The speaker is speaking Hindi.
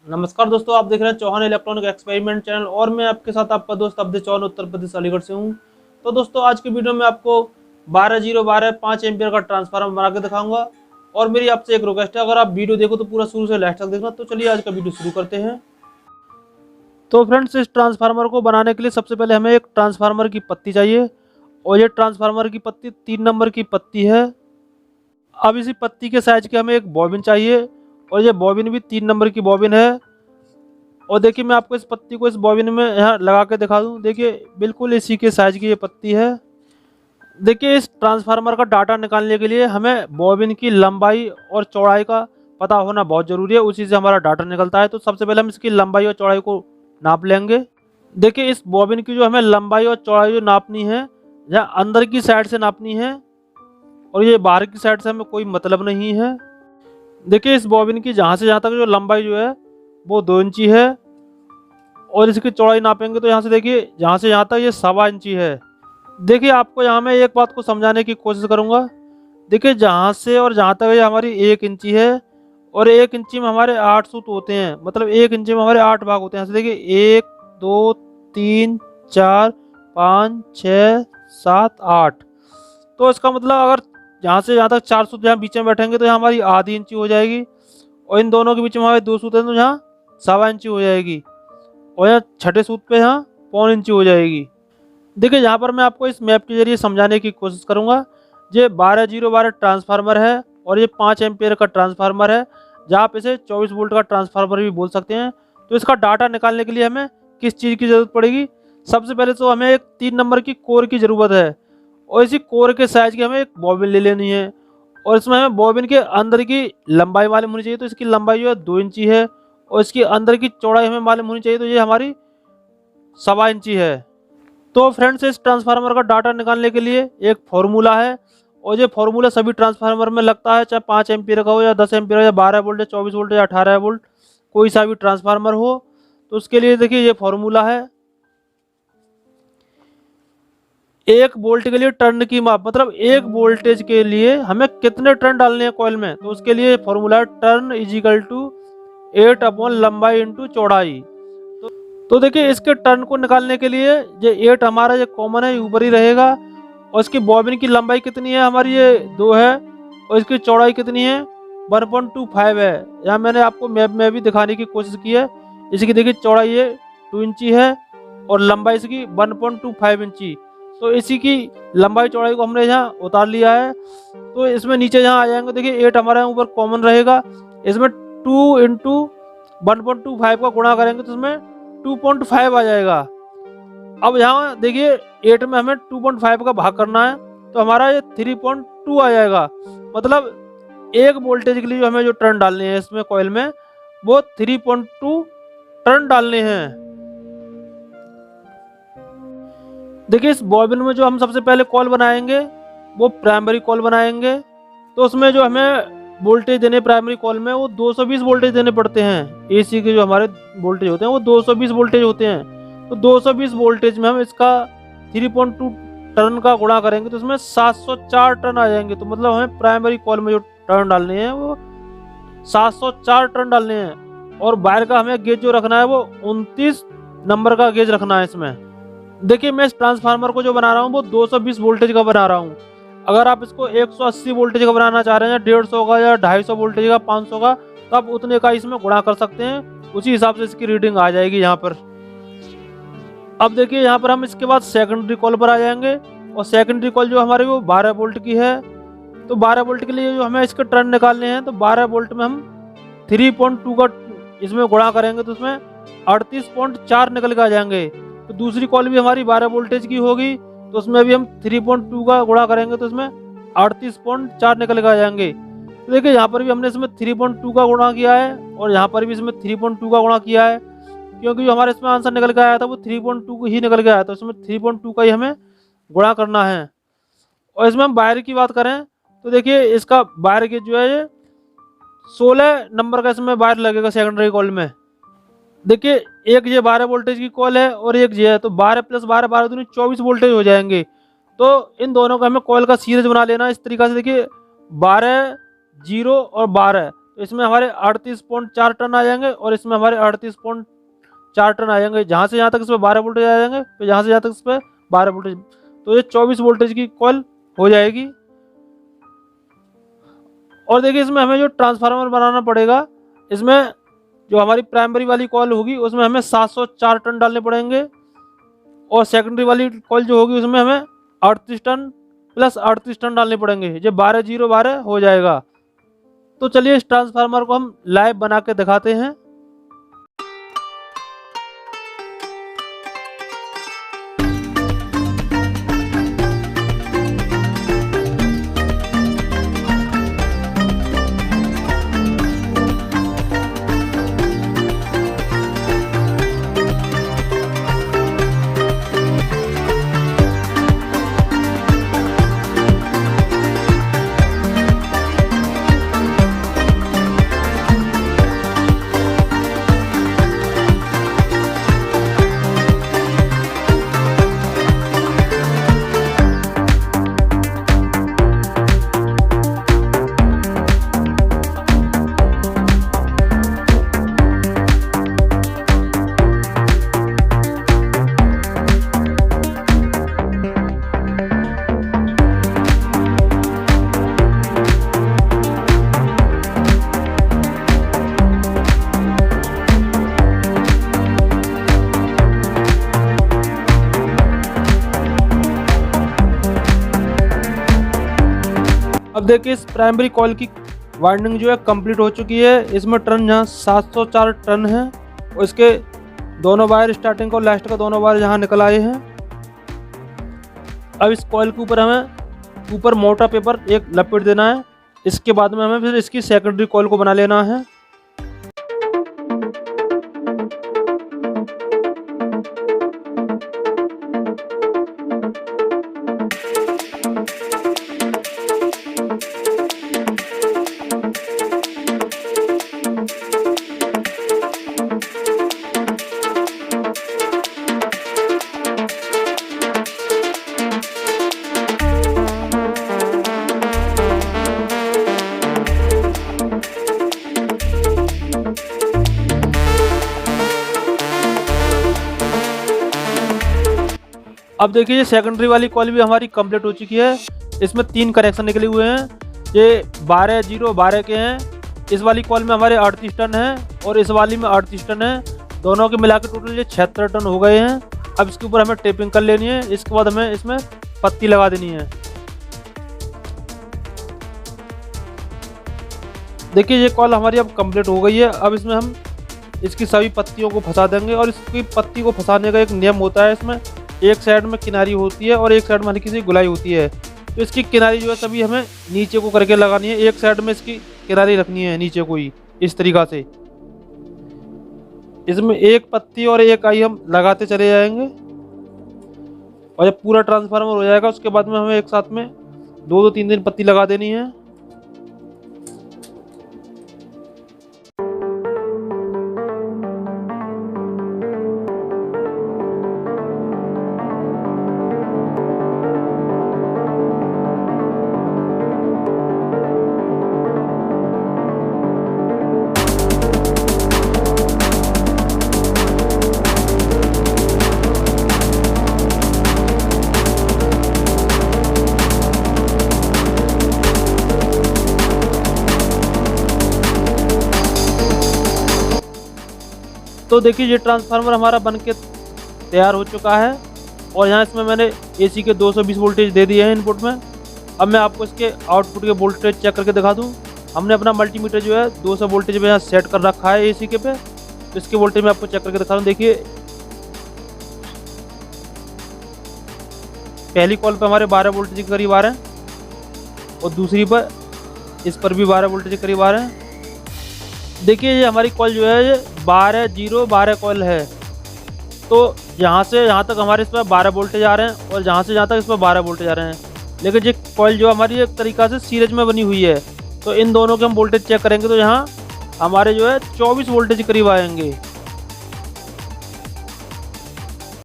नमस्कार दोस्तों, आप देख रहे हैं चौहान इलेक्ट्रॉनिक एक्सपेरिमेंट चैनल और मैं आपके साथ आपका दोस्त अब्दुल चौहान उत्तर प्रदेश अलीगढ़ से हूं। तो दोस्तों, आज की वीडियो में आपको 12-0-12 5 एम्पियर का ट्रांसफार्मर बना के दिखाऊंगा। और मेरी आपसे एक रिक्वेस्ट है, अगर आप वीडियो देखो तो पूरा शुरू से लास्ट तक देखना। तो चलिए आज का वीडियो शुरू करते हैं। तो फ्रेंड्स, इस ट्रांसफार्मर को बनाने के लिए सबसे पहले हमें एक ट्रांसफार्मर की पत्ती चाहिए और ये ट्रांसफार्मर की पत्ती 3 नंबर की पत्ती है। अब इसी पत्ती के साइज की हमें एक बॉबिन चाहिए और ये बॉबिन भी 3 नंबर की बॉबिन है। और देखिए, मैं आपको इस पत्ती को इस बॉबिन में यहाँ लगा के दिखा दूँ। देखिए, बिल्कुल इसी के साइज की ये पत्ती है। देखिए, इस ट्रांसफार्मर का डाटा निकालने के लिए हमें बॉबिन की लंबाई और चौड़ाई का पता होना बहुत ज़रूरी है, उसी से हमारा डाटा निकलता है। तो सबसे पहले हम इसकी लंबाई और चौड़ाई को नाप लेंगे। देखिए, इस बॉबिन की जो हमें लंबाई और चौड़ाई जो नापनी है, यहाँ अंदर की साइड से नापनी है और ये बाहर की साइड से हमें कोई मतलब नहीं है। देखिए, इस बॉबिन की जहाँ से जहाँ तक जो लंबाई जो है वो 2 इंची है और इसकी चौड़ाई नापेंगे तो यहाँ से देखिए, जहाँ से यहाँ तक ये 1.25 इंची है। देखिए, आपको यहाँ मैं एक बात को समझाने की कोशिश करूँगा। देखिए, जहाँ से और जहाँ तक ये हमारी 1 इंची है और 1 इंची में हमारे 8 सूत होते हैं, मतलब 1 इंची में हमारे 8 भाग होते हैं। यहाँ से देखिए 1 2 3 4 5 6 7 8। तो इसका मतलब अगर यहाँ से यहाँ तक 4 सूत यहाँ बीच में बैठेंगे तो यहाँ हमारी आधी इंची हो जाएगी और इन दोनों के बीच में हमारे 2 सूत हैं तो यहाँ 1.25 इंची हो जाएगी और यहाँ छठे सूत पे यहाँ 1.25 इंची हो जाएगी। देखिए, यहाँ पर मैं आपको इस मैप के जरिए समझाने की कोशिश करूँगा। ये 12-0-12 ट्रांसफार्मर है और ये 5 एम्पियर का ट्रांसफार्मर है, जहाँ आप इसे 24 वोल्ट का ट्रांसफार्मर भी बोल सकते हैं। तो इसका डाटा निकालने के लिए हमें किस चीज़ की ज़रूरत पड़ेगी? सबसे पहले तो हमें एक 3 नंबर की कोर की ज़रूरत है और इसी कोर के साइज़ की हमें एक बॉबिन ले लेनी है और इसमें हमें बॉबिन के अंदर की लंबाई मालूम होनी चाहिए। तो इसकी लंबाई जो है 2 इंची है और इसकी अंदर की चौड़ाई हमें मालूम होनी चाहिए, तो ये हमारी 1.25 इंची है। तो फ्रेंड्स, इस ट्रांसफार्मर का डाटा निकालने के लिए एक फॉर्मूला है और ये फॉर्मूला सभी ट्रांसफार्मर में लगता है, चाहे 5 एम्पीयर का हो या 10 एम्पीयर या 12 वोल्ट या 24 वोल्ट या 18 वोल्ट, कोई सा भी ट्रांसफार्मर हो। तो उसके लिए देखिए, ये फॉर्मूला है। 1 वोल्ट के लिए टर्न की माप, मतलब 1 वोल्टेज के लिए हमें कितने टर्न डालने हैं कॉइल में, तो उसके लिए फॉर्मूला है टर्न इजिकल टू 8 अपॉन लंबाई इंटू चौड़ाई। तो देखिए, इसके टर्न को निकालने के लिए ये 8 हमारा ये कॉमन है, ऊपर ही रहेगा। और इसकी बॉबिन की लंबाई कितनी है हमारी, ये 2 है और इसकी चौड़ाई कितनी है 1.25 है। यहाँ मैंने आपको मैप में भी दिखाने की कोशिश की है। इसकी देखिए, चौड़ाई ये 2 इंची है और लंबाई इसकी 1.25 इंची। तो इसी की लंबाई चौड़ाई को हमने यहाँ उतार लिया है। तो इसमें नीचे यहाँ आ जाएंगे, देखिए 8 हमारे ऊपर कॉमन रहेगा। इसमें 2 इंटू 1.25 का गुणा करेंगे तो इसमें 2.5 आ जाएगा। अब यहाँ देखिए, 8 में हमें 2.5 का भाग करना है तो हमारा ये 3.2 आ जाएगा। मतलब 1 वोल्टेज के लिए जो हमें जो टर्न डालने हैं इसमें कॉइल में, वो 3.2 टर्न डालने हैं। देखिए, इस बॉबिन में जो हम सबसे पहले कॉल बनाएंगे वो प्राइमरी कॉल बनाएंगे। तो उसमें जो हमें वोल्टेज देने प्राइमरी कॉल में, वो 220 वोल्टेज देने पड़ते हैं। एसी के जो हमारे वोल्टेज होते हैं वो 220 वोल्टेज होते हैं। तो 220 वोल्टेज में हम इसका 3.2 टर्न का गुणा करेंगे तो इसमें 704 टर्न आ जाएंगे। तो मतलब हमें प्राइमरी कॉल में जो टर्न डालने हैं वो 704 टर्न डालने हैं। और बाहर का हमें गेज जो रखना है वो 29 नंबर का गेज रखना है इसमें। देखिए, मैं इस ट्रांसफार्मर को जो बना रहा हूँ वो 220 वोल्टेज का बना रहा हूँ। अगर आप इसको 180 वोल्टेज का बनाना चाह रहे हैं, 150 का या 250 वोल्टेज का, 500 का, तो आप उतने का इसमें गुणा कर सकते हैं। उसी हिसाब से इसकी रीडिंग आ जाएगी यहाँ पर। अब देखिए, यहाँ पर हम इसके बाद सेकेंडरी कॉल पर आ जाएंगे और सेकेंडरी कॉल जो हमारी वो 12 वोल्ट की है। तो 12 वोल्ट के लिए जो हमें इसके टर्न निकालने हैं, तो 12 वोल्ट में हम 3.2 का इसमें गुणा करेंगे तो उसमें 38.4 निकल के आ जाएंगे। तो दूसरी कॉल भी हमारी 12 वोल्टेज की होगी तो उसमें भी हम 3.2 का गुणा करेंगे तो उसमें 38.4 निकल के आ जाएंगे। तो देखिए, यहाँ पर भी हमने इसमें 3.2 का गुणा किया है और यहाँ पर भी इसमें 3.2 का गुणा किया है, क्योंकि जो हमारे इसमें आंसर निकल के आया था वो 3.2 ही निकल के आया था। तो इसमें 3.2 का ही हमें गुणा करना है। और इसमें हम वायर की बात करें तो देखिए, इसका वायर गेज जो है ये 16 नंबर का इसमें वायर लगेगा सेकेंडरी कॉल में। देखिए, एक ये 12 वोल्टेज की कॉल है और एक ये है, तो 12 + 12 12 दूनी 24 वोल्टेज हो जाएंगे। तो इन दोनों का हमें कॉल का सीरीज बना लेना इस तरीका से। देखिए, 12 0 और 12, तो इसमें हमारे 38.4 टन आ जाएंगे और इसमें हमारे 38.4 टन आ जाएंगे। जहाँ से जहाँ तक इस पर 12 वोल्टेज आ जाएंगे, फिर जहाँ से जहाँ तक इस पर 12 वोल्टेज, तो ये 24 वोल्टेज की कॉइल हो जाएगी। और देखिए इसमें हमें जो ट्रांसफार्मर बनाना पड़ेगा, इसमें जो हमारी प्राइमरी वाली कॉइल होगी उसमें हमें 704 टन डालने पड़ेंगे और सेकेंडरी वाली कॉइल जो होगी उसमें हमें 38 टन प्लस 38 टन डालने पड़ेंगे। ये 12-0-12 हो जाएगा। तो चलिए इस ट्रांसफार्मर को हम लाइव बना के दिखाते हैं। अब देखिए इस प्राइमरी कॉइल की वाइंडिंग जो है कंप्लीट हो चुकी है। इसमें टर्न यहाँ 704 टन है और इसके दोनों वायर स्टार्टिंग और लास्ट का दोनों वायर यहाँ निकल आए हैं। अब इस कॉइल के ऊपर हमें ऊपर मोटा पेपर एक लपेट देना है। इसके बाद में हमें फिर इसकी सेकेंडरी कॉइल को बना लेना है। अब देखिए ये सेकेंडरी वाली कॉइल भी हमारी कंप्लीट हो चुकी है। इसमें 3 कनेक्शन निकले हुए हैं। ये 12-0-12 के हैं। इस वाली कॉइल में हमारे 38 टन है और इस वाली में 38 टन है। दोनों के मिलाकर टोटल ये 76 टन हो गए हैं। अब इसके ऊपर हमें टेपिंग कर लेनी है। इसके बाद हमें इसमें पत्ती लगा देनी है। देखिए ये कॉइल हमारी अब कंप्लीट हो गई है। अब इसमें हम इसकी सभी पत्तियों को फंसा देंगे और इसकी पत्ती को फंसाने का एक नियम होता है। इसमें एक साइड में किनारी होती है और एक साइड में हल्की सी गुलाई होती है। तो इसकी किनारी जो है सभी हमें नीचे को करके लगानी है। एक साइड में इसकी किनारी रखनी है नीचे को ही, इस तरीक़ा से। इसमें एक पत्ती और एक आई हम लगाते चले जाएंगे और जब पूरा ट्रांसफार्मर हो जाएगा उसके बाद में हमें एक साथ में 2-2, 3-3 पत्ती लगा देनी है। तो देखिए ये ट्रांसफार्मर हमारा बनके तैयार हो चुका है और यहाँ इसमें मैंने एसी के 220 वोल्टेज दे दिए हैं इनपुट में। अब मैं आपको इसके आउटपुट के वोल्टेज चेक करके दिखा दूँ। हमने अपना मल्टीमीटर जो है 200 वोल्टेज पे यहाँ सेट कर रखा है एसी के पे। तो इसके वोल्टेज मैं आपको चेक करके दिखा दूँ। देखिए पहली कॉल पे हमारे 12 वोल्टेज के करीब आ रहे हैं और दूसरी पर इस पर भी 12 वोल्टेज के करीब आ रहे हैं। देखिए ये हमारी कॉइल जो है ये 12-0-12 कॉइल है। तो यहाँ से यहाँ तक हमारे इस पर 12 वोल्टेज आ रहे हैं और जहाँ से जहाँ तक इस पर 12 वोल्टेज आ रहे हैं। लेकिन ये कॉइल जो हमारी एक तरीक़ा से सीरीज में बनी हुई है। तो इन दोनों के हम वोल्टेज चेक करेंगे तो यहाँ हमारे जो है 24 वोल्टेज करीब आएंगे।